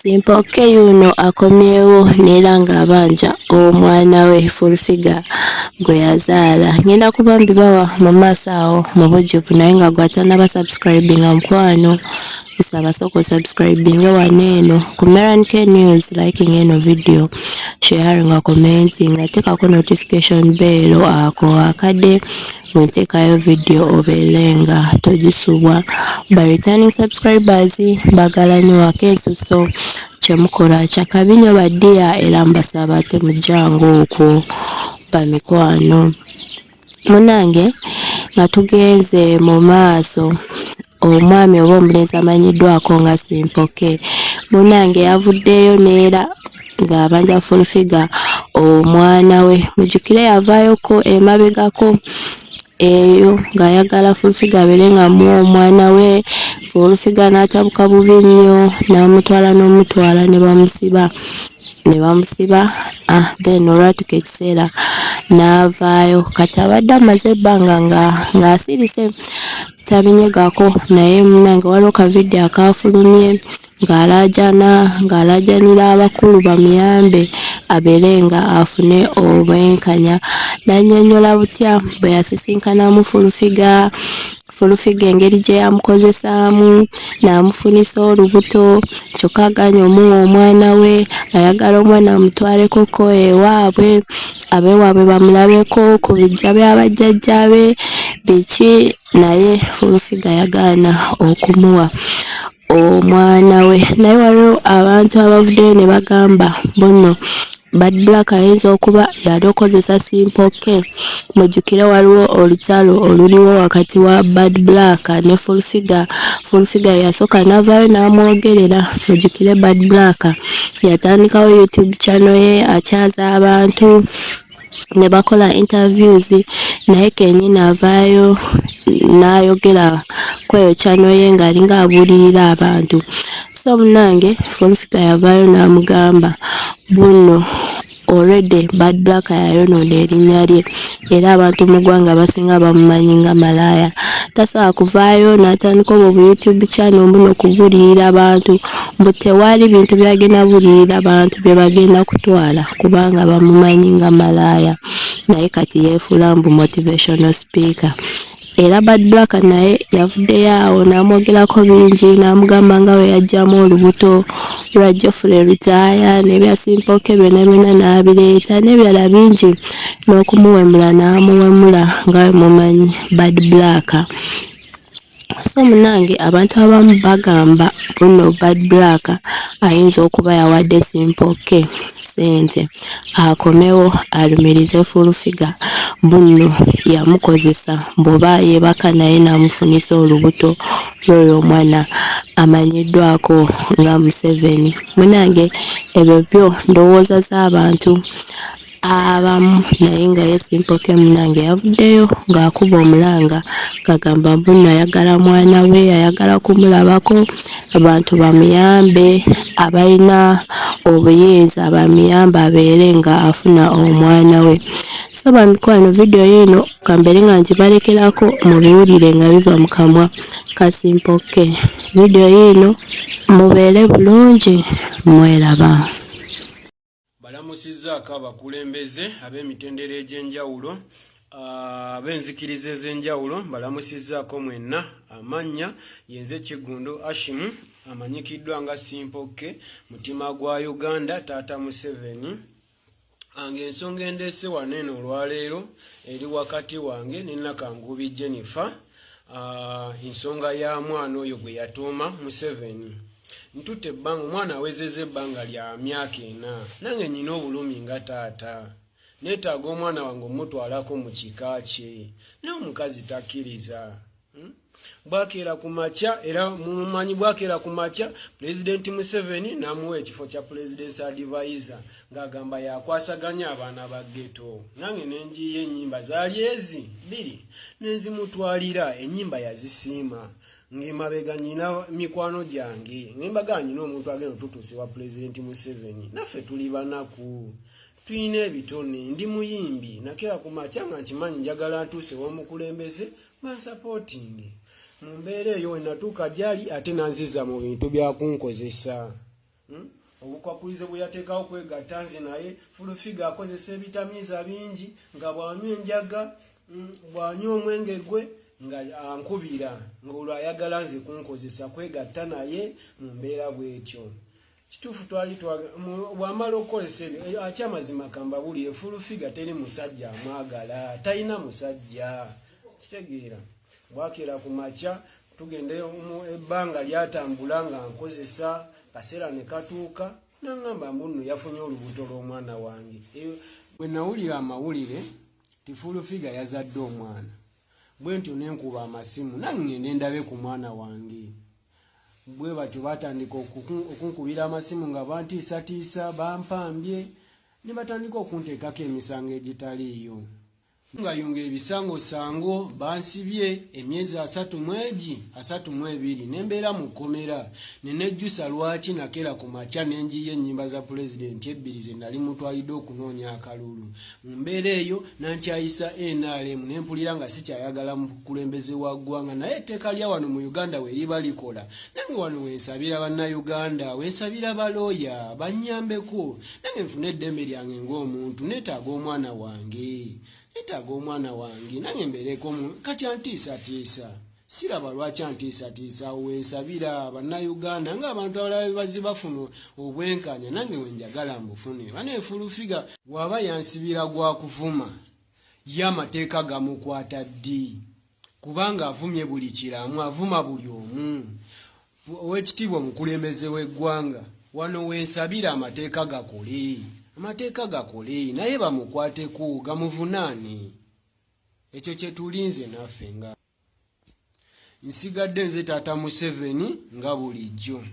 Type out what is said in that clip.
Simple K yuno akomyewo neera ng'abanja omwana we full figure gwe yazaala. Ngenda kuba mbibawa mu maaso awo mu bujjuvu naye nga gw'atannaba subscribinga mukwano nsaba sooka subscribinge wano eno ku Meran K News, liking eno video, sharing nga commenting, teekako notification bell ako akadde bwenteekayo video obeere nga togisubwa. By returning subscribers mbagala nnyo akensuso kyemukola kyakabi nnyo baddiya era mbasaba ate mujjangu okwo bamikwano munange nga tugenze mu maaso. Omwami oba omulenzi amanyiddwako nga Simple K munange yavuddeyo neera ng'abanja full figure omwana we. Mujjukire yavaayoko emabegako eyo ng'ayagala full figure abeere nga muwa omwana we. Full figure n'atabuka bubi nnyo n'amutwala ne bamusiba then olwatuuka ekiseera n'avaayo. Kati abadde amaze ebbanga ng'asirise tabinyegako naye munange waliwo ka video akaafulumye ng'alaajanira abakulu bamuyambe abeere nga afune obwenkanya. N'annyonnyola butya bwe yasisinkanamu full figure engeri gye yamukozesaamu n'amufunisa olubuto kyokka aganye omuwa omwana we, ayagala omwana amutwalekoko ewaabwe ab'ewaabwe bamulabeko ku bijja bya bajjajja be biki, naye full figure yagaana okumuwa omwana we. Naye waliwo abantu abavuddeyo ne bagamba bunno Bad Black ayinza okuba yali okozesa Simple K. Mujjukire waliwo olutalo oluliwo wakati wa Bad Black ne full figure. Full figure yasooka n'avaayo n'amwogerera. Mujjukire Bad Black yatandikawo YouTube channel ye akyaza abantu ne bakola interviews, naye kennyini avaayo n'ayogera kweyo channel ye ng'alinga abuulirira abantu. So munange full figure yavaayo n'amugamba bunno already Bad Black yayonoona erinnya lye era abantu mu ggwanga basinga bamumanyi nga malaaya. Tasobola kuvaayo n'atandika obwo YouTube channel buno okubuulirira abantu mbu tewali bintu byagenda buulirira abantu bye bagenda kutwala kubanga bamumanyi nga malaaya, naye kati yeefuula mbu motivational speaker. Era Bad Black naye yavuddeyo awo n'amwogerako bingi n'amugamba nga we yaggyamu olubuto lwa Geoffrey Lutaaya n'ebya Simple K byonna n'abireeta n'ebirala bingi n'okumuwemula n'amuwemula nga we mumanyi Bad Black. So munange abantu abamu bagamba buno Bad Black ayinza okuba yawadde Simple K sente akomewo alumirize full figure bunno yamukozesa bw'oba yeebaka naye n'amufunisa olubuto lw'oyo omwana amanyiddwako nga Museveni. Munange ebyo byo ndowooza z'abantu abamu naye nga ye Simple K munange yavuddeyo ng'akuba omulanga ng'agamba bunno ayagala mwana we, ayagala kumulabako, abantu bamuyambe, abalina obuyinza bamuyambe abeere nga afuna omwana we. So bamikwano video yino kambeere nga ngibalekerako mubiwulire nga biva mu kamwa ka Simple K. Video yino mubeere bulungi, mweraba. Balamusizzaako abakulembeze ab'emitendera egy'enjawulo, ab'enzikiriza ez'enjawulo balamusizzaako mwenna. Amannya yenze Kiggundu Ashimu amanyikiddwa nga Simple K, mutima gwa Uganda, taata Museveni. Ng'ensonga endeese wano eno olwaleero eri wakati wange ne Nakangubi Jennifer, ensonga ya mwana oyo gwe yatuuma Museveni. Ntutte ebbanga omwana awezezza ebbanga lya myaka 4, nange nnyina obulumi nga taata, neetaaga omwana wange omutwalako mu kika kye, naye omukazi takkiriza. Bwakeera ku makya, era mumanyi bwakeera ku makya Pulezidenti Museveni n'amuwa ekifo kya President's Advisor ng'agamba yakwasaganya abaana ba ghetto. Nange nenjiyo ennyimba zaali ezi 2 nenzimutwalira, ennyimba yazisiima ng'emabega nnyina mikwano gyange ng'embaga nnyina omuntu agenda otutuuse wa Pulezidenti Museveni. Naffe tuli banaku, tulina ebitone, ndi muyimbi, nakeera ku makya nga nkimanyi njagala ntuuse w'omukulembeze bansapootinge. Mu mbeera eyo we natuuka gy'ali ate nanziza mu bintu bya kunkozesa. obukwakulize bwe yateekawo kwegatta nze naye Fulufiga akozesa ebitamiiza bingi nga bw'anywa enjaga bw'anywa omwenge gwe nga ankubira ng'olwo ayagala nze kunkozesa kwegatta naye mu mbeera bw'etyo. Kituufu twali bw'amala okukolesa ebyo akyamazima kambabulire Fulufiga teri musajja amwagala, talina musajja kitegeera. Bwakeera ku makya tugende ebbanga lyatambula nga nkozesa kaseera ne katuuka n'angamba mbu nno yafunye olubuto lw'omwana wange. Bwe nawulira amawulire ti Fulufiga yazadde omwana bwe ntyo nenkuba amasimu nange ngende ndabe ku mwana wange. Bwe batyo batandika okunkubira amasimu nga bantiisatiisa bampambye ne batandika okunteekako emisango egitaliiyo. Ngayunga ebisangosango bansibye emyezi 32 nembeera mu kkomera nenejjusa lwaki nakera ku makya nenjiye ennyimba za pulezidenti ebbiri ze nali mutwalidde okunoonya akalulu. Mu mbeera eyo nankyayisa NRM nempulira nga sikyayagala mu kulembeze wa ggwanga naye etteeka lya wano mu Uganda we liba likola. Nange wano wensabira bannayuganda wensabira balooya bannyambeko nange nfune eddembe lyange ng'omuntu neetaaga omwana wange. Nange mbeereko kati antiisatiisa siraba lwaki antiisatiisa wensabira bannayuganda ng'abantu abalala bazzi bafuna obwenkanya nange wenjagala mbufune. Bane Fulufiga bw'aba yansibira gwa kuvuma ye amateeka gamukwata ddi kubanga avumye buli kiramu avuma buli omu. Owekitiibwa omukulembeze w'eggwanga wano wensabira amateeka gakole naye bamukwateko gamuvunaane. Ekyo kye tulinze naffe nga nsigadde nze Taata Museveni nga bulijjo.